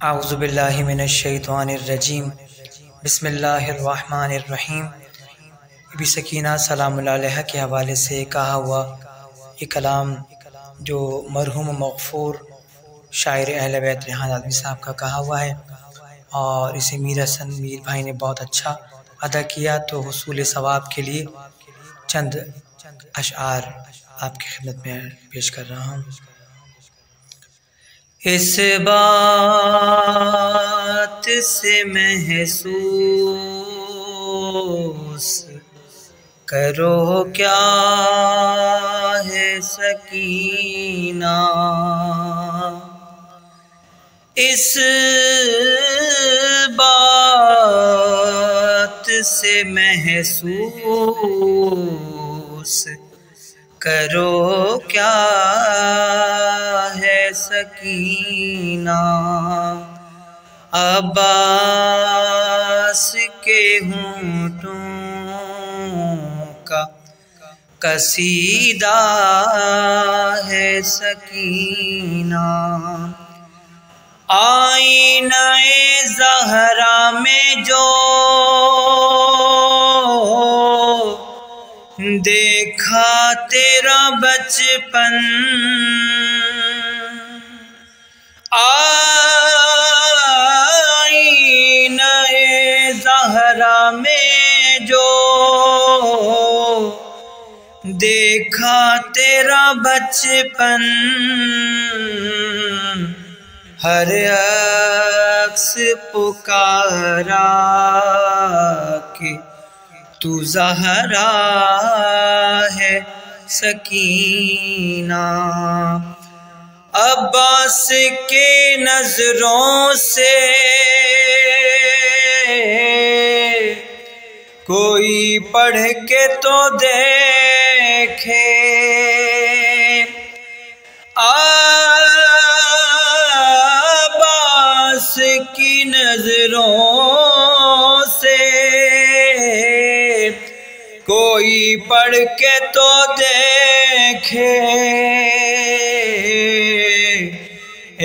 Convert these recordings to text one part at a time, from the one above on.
اعوذ باللہ من الشیطان الرجیم بسم اللہ الرحمن الرحیم۔ بی سکینہ سلام اللہ علیہ کے حوالے سے کہا ہوا یہ کلام جو مرحوم مغفور شاعر اہل بیت ریحان آدمی صاحب کا کہا ہوا ہے، اور اسے میر حسن میر بھائی نے بہت اچھا ادا کیا، تو حصول ثواب کے لیے چند اشعار آپ کی خدمت میں پیش کر رہا ہوں۔ اس بات سے محسوس کرو کیا ہے سکینہ، اس بات سے محسوس کرو کیا ہے سکینہ، عباس کے ہونٹوں کا قصیدہ ہے سکینہ، آئینہ زہرا میں جو دیکھا تیرا بچپن، آئینہ زہرا میں جو دیکھا تیرا بچپن، ہر عکس پکارا کہ تو زہرا ہے سکینہ، عباس کے نظروں سے کوئی پڑھ کے تو دیکھے، عباس کی نظروں سے کوئی پڑھ کے تو دیکھے،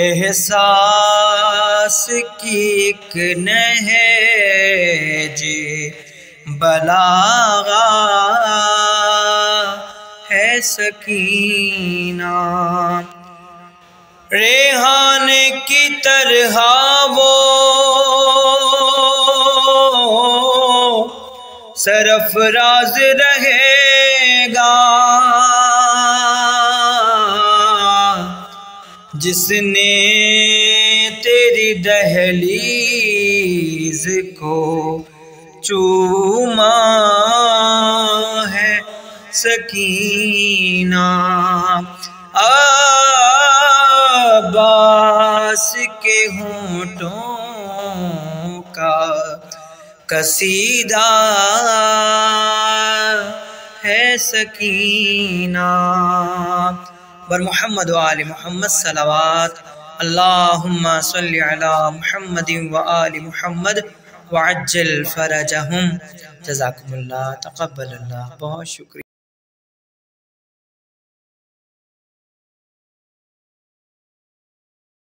احساس کی ایک نہج بلاغہ ہے سکینہ، ریحان کی طرح وہ سرفراز رہے گا جس نے تیری دہلیز کو چوما ہے سکینہ، عباس کے ہونٹوں کا قصیدہ ہے سکینہ، بر محمد و آل محمد صلوات، اللہم صلی علی محمد و آل محمد وعجل فرجہم۔ جزاکم اللہ، تقبل اللہ، بہت شکریہ۔